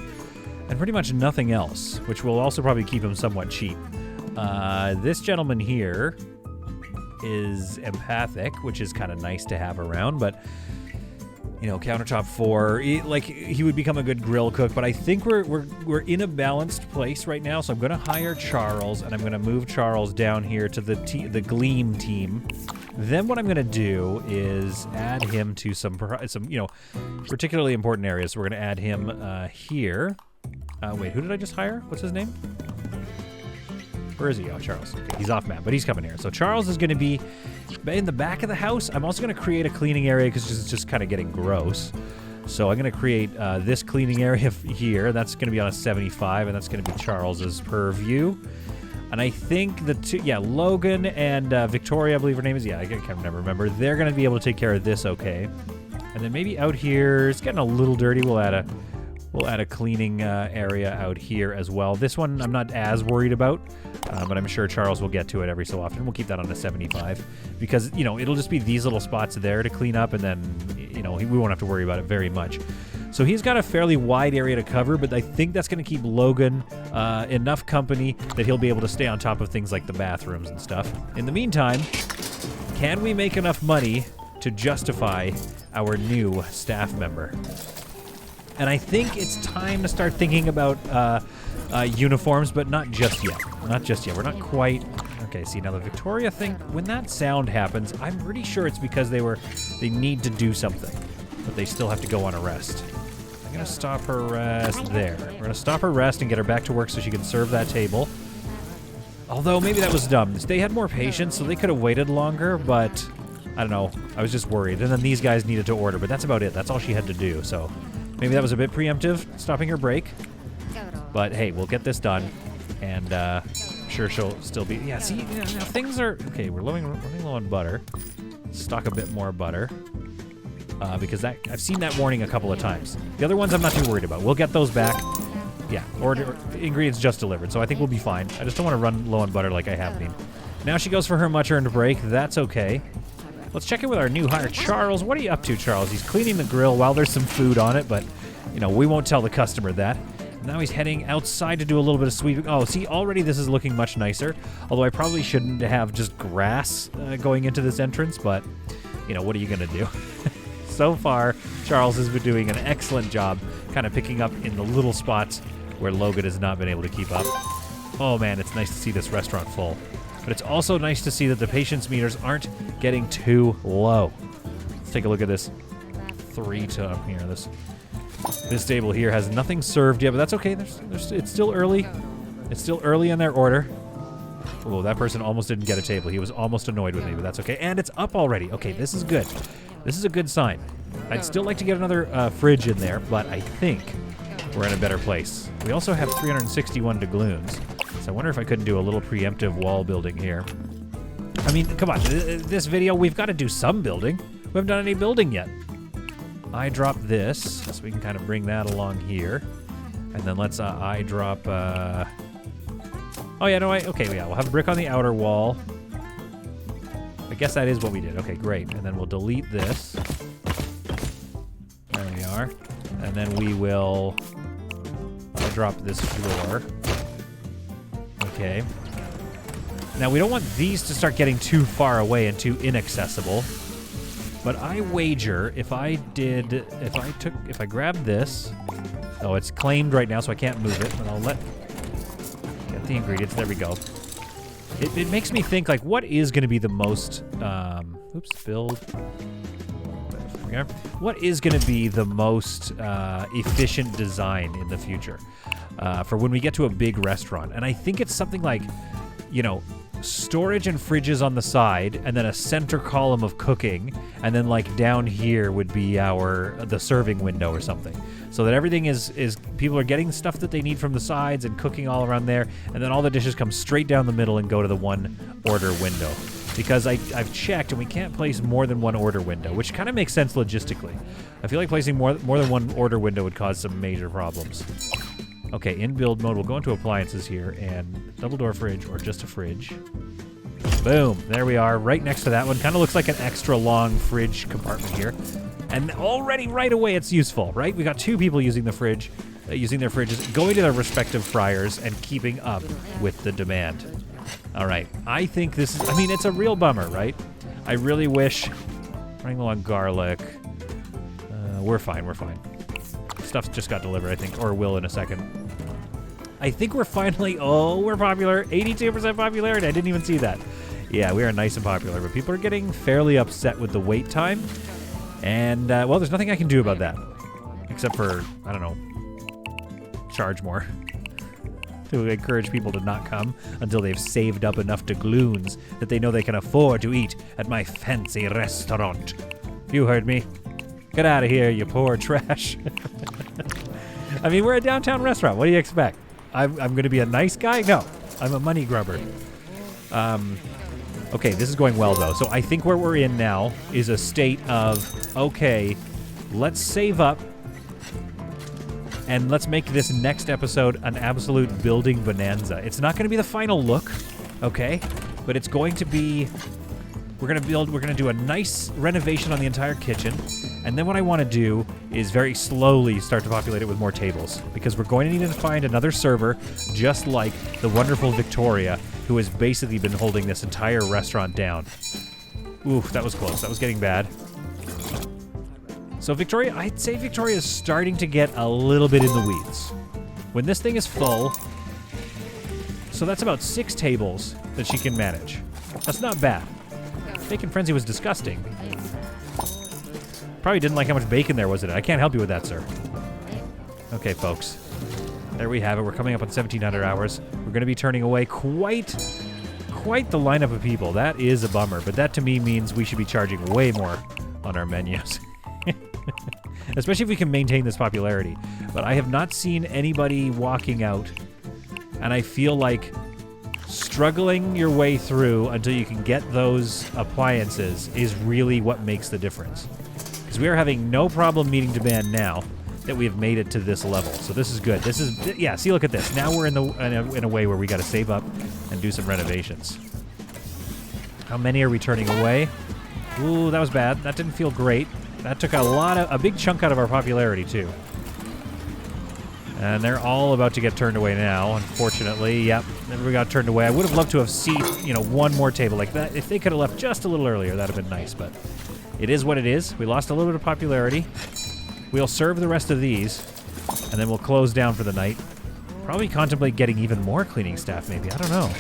And pretty much nothing else, which will also probably keep him somewhat cheap. This gentleman here is empathic, which is kind of nice to have around, but you know, countertop 4, he would become a good grill cook, but I think we're in a balanced place right now, so I'm going to hire Charles, and I'm going to move Charles down here to the Gleam team. Then what I'm going to do is add him to some you know, particularly important areas. So we're going to add him here. Wait, who did I just hire? What's his name? Where is he? Oh, Charles. Okay, he's off map, but he's coming here. So Charles is going to be in the back of the house. I'm also going to create a cleaning area because it's just kind of getting gross. So I'm going to create this cleaning area here. That's going to be on a 75, and that's going to be Charles's purview. And I think the two, Logan and Victoria, I believe her name is. Yeah, I can't never remember. They're going to be able to take care of this okay. And then maybe out here, it's getting a little dirty. We'll add a cleaning area out here as well. This one I'm not as worried about, but I'm sure Charles will get to it every so often. We'll keep that on a 75 because, you know, it'll just be these little spots there to clean up, and then, you know, we won't have to worry about it very much. So he's got a fairly wide area to cover, but I think that's going to keep Logan enough company that he'll be able to stay on top of things like the bathrooms and stuff. In the meantime, can we make enough money to justify our new staff member? And I think it's time to start thinking about uniforms, but not just yet. Not just yet. We're not quite... Okay, see, now the Victoria thing, when that sound happens, I'm pretty sure it's because they need to do something, but they still have to go on a rest. I'm going to stop her rest there. We're going to stop her rest and get her back to work so she can serve that table. Although, maybe that was dumb. They had more patience, so they could have waited longer, but I don't know. I was just worried. And then these guys needed to order, but that's about it. That's all she had to do, so... Maybe that was a bit preemptive, stopping her break. But hey, we'll get this done. And I'm sure she'll still be... Yeah, see, now things are... Okay, we're running low on butter. Stock a bit more butter. Because I've seen that warning a couple of times. The other ones I'm not too worried about. We'll get those back. Yeah, order ingredients just delivered. So I think we'll be fine. I just don't want to run low on butter like I have been. Now she goes for her much-earned break. That's okay. Let's check in with our new hire, Charles. What are you up to, Charles? He's cleaning the grill while there's some food on it, but, you know, we won't tell the customer that. Now he's heading outside to do a little bit of sweeping. Oh, see, already this is looking much nicer, although I probably shouldn't have just grass going into this entrance, but, you know, what are you going to do? So far, Charles has been doing an excellent job kind of picking up in the little spots where Logan has not been able to keep up. Oh, man, it's nice to see this restaurant full. But it's also nice to see that the patience meters aren't getting too low. Let's take a look at this 3-top here. This table here has nothing served yet, but that's okay. It's still early. It's still early in their order. Oh, that person almost didn't get a table. He was almost annoyed with me, but that's okay. And it's up already. Okay, this is good. This is a good sign. I'd still like to get another fridge in there, but I think we're in a better place. We also have 361 doubloons. So I wonder if I couldn't do a little preemptive wall building here. I mean, come on. This video, we've got to do some building. We haven't done any building yet. I dropped this, so we can kind of bring that along here. And then let's eye drop... Oh, yeah, no, okay, yeah, we'll have a brick on the outer wall. I guess that is what we did. Okay, great. And then we'll delete this. There we are. And then we will drop this floor. Okay. Now, we don't want these to start getting too far away and too inaccessible. But I wager if I grabbed this... Oh, it's claimed right now, so I can't move it, but I'll get the ingredients. There we go. It makes me think, like, what is going to be the most... build. There we are. What is going to be the most efficient design in the future for when we get to a big restaurant? And I think it's something like, you know, storage and fridges on the side, and then a center column of cooking, and then, like, down here would be the serving window or something. So that everything is people are getting stuff that they need from the sides and cooking all around there, and then all the dishes come straight down the middle and go to the one order window. Because I've checked, and we can't place more than one order window, which kind of makes sense logistically. I feel like placing more than one order window would cause some major problems. Okay, in build mode, we'll go into appliances here, and double door fridge, or just a fridge. Boom, there we are, right next to that one. Kind of looks like an extra long fridge compartment here. And already right away it's useful, right? We got 2 people using the fridge, using their fridges, going to their respective fryers, and keeping up with the demand. All right, I think this is, I mean, it's a real bummer, right? I really wish, running low on garlic, we're fine. Stuff just got delivered, I think, or will in a second. I think we're finally, we're popular, 82% popularity, I didn't even see that. Yeah, we are nice and popular, but people are getting fairly upset with the wait time. And, well, there's nothing I can do about that. Except for, I don't know, charge more. To encourage people to not come until they've saved up enough doubloons that they know they can afford to eat at my fancy restaurant. You heard me. Get out of here, you poor trash. I mean, we're a downtown restaurant. What do you expect? I'm going to be a nice guy? No, I'm a money grubber. Okay, this is going well, though. So I think where we're in now is a state of, okay, let's save up, and let's make this next episode an absolute building bonanza. It's not going to be the final look, okay? But it's going to be... We're going to do a nice renovation on the entire kitchen, and then what I want to do is very slowly start to populate it with more tables, because we're going to need to find another server, just like the wonderful Victoria, who has basically been holding this entire restaurant down. Oof, that was close. That was getting bad. So Victoria, I'd say Victoria is starting to get a little bit in the weeds. When this thing is full, so that's about 6 tables that she can manage. That's not bad. Bacon Frenzy was disgusting. Probably didn't like how much bacon there was in it. I can't help you with that, sir. Okay, folks. There we have it. We're coming up on 1,700 hours. We're going to be turning away quite the lineup of people. That is a bummer, but that to me means we should be charging way more on our menus. Especially if we can maintain this popularity. But I have not seen anybody walking out, and I feel like struggling your way through until you can get those appliances is really what makes the difference. Because we are having no problem meeting demand now that we have made it to this level. So this is good. This is, yeah, see, look at this. Now we're in a way where we got to save up and do some renovations. How many are we turning away? Ooh, that was bad. That didn't feel great. That took a big chunk out of our popularity, too. And they're all about to get turned away now, unfortunately. Yep, we got turned away. I would have loved to have seen, one more table like that. If they could have left just a little earlier, that would have been nice, but it is what it is. We lost a little bit of popularity. We'll serve the rest of these, and then we'll close down for the night. Probably contemplate getting even more cleaning staff, maybe. I don't know.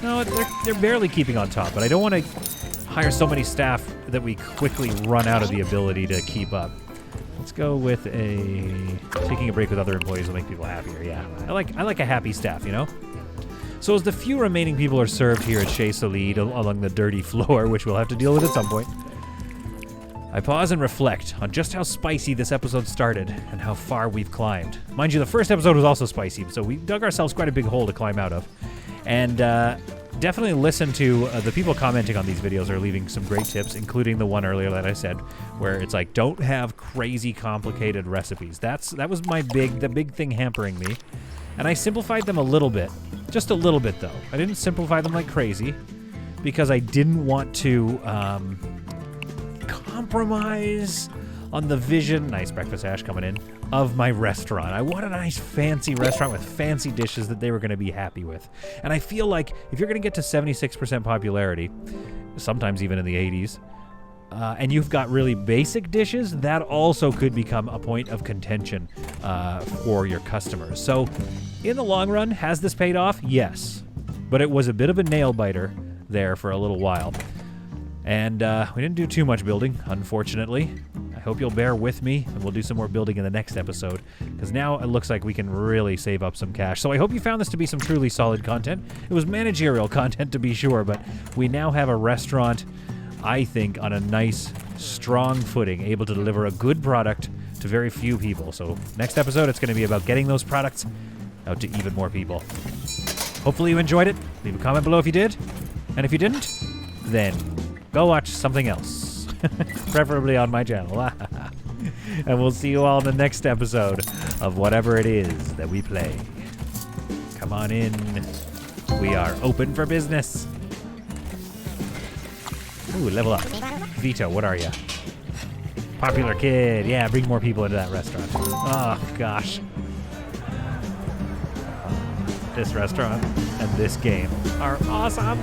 No, they're barely keeping on top, but I don't want to hire so many staff that we quickly run out of the ability to keep up. Let's go with taking a break with other employees will make people happier. Yeah, I like a happy staff, So as the few remaining people are served here at Chez Solide along the dirty floor, which we'll have to deal with at some point, I pause and reflect on just how spicy this episode started and how far we've climbed. Mind you, the first episode was also spicy, so we dug ourselves quite a big hole to climb out of. And definitely listen to the people commenting on these videos are leaving some great tips, including the one earlier that I said, where it's like, don't have crazy complicated recipes. That was the big thing hampering me. And I simplified them a little bit. Just a little bit, though. I didn't simplify them like crazy because I didn't want to compromise on the vision, nice breakfast ash coming in, of my restaurant. I want a nice fancy restaurant with fancy dishes that they were going to be happy with. And I feel like if you're going to get to 76% popularity, sometimes even in the 80s, and you've got really basic dishes, that also could become a point of contention for your customers. So in the long run, has this paid off? Yes. But it was a bit of a nail biter there for a little while. And we didn't do too much building, unfortunately. I hope you'll bear with me, and we'll do some more building in the next episode, because now it looks like we can really save up some cash. So I hope you found this to be some truly solid content. It was managerial content, to be sure, but we now have a restaurant, I think, on a nice, strong footing, able to deliver a good product to very few people. So next episode, it's going to be about getting those products out to even more people. Hopefully you enjoyed it. Leave a comment below if you did. And if you didn't, then go watch something else. Preferably on my channel. And we'll see you all in the next episode of whatever it is that we play. Come on in. We are open for business. Ooh, level up. Vito, what are you? Popular kid. Yeah, bring more people into that restaurant. Oh, gosh. This restaurant and this game are awesome.